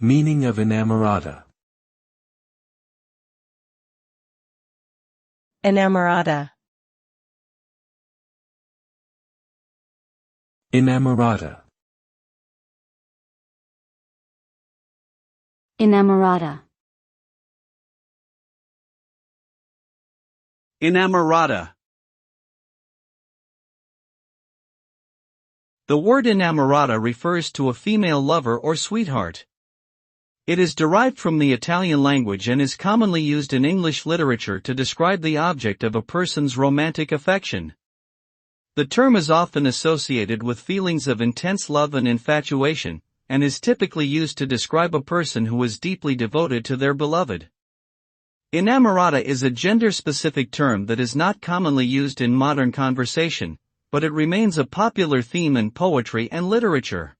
Meaning of inamorata. Inamorata. Inamorata. Inamorata. Inamorata. The word inamorata refers to a female lover or sweetheart. It is derived from the Italian language and is commonly used in English literature to describe the object of a person's romantic affection. The term is often associated with feelings of intense love and infatuation, and is typically used to describe a person who is deeply devoted to their beloved. Inamorata is a gender-specific term that is not commonly used in modern conversation, but it remains a popular theme in poetry and literature.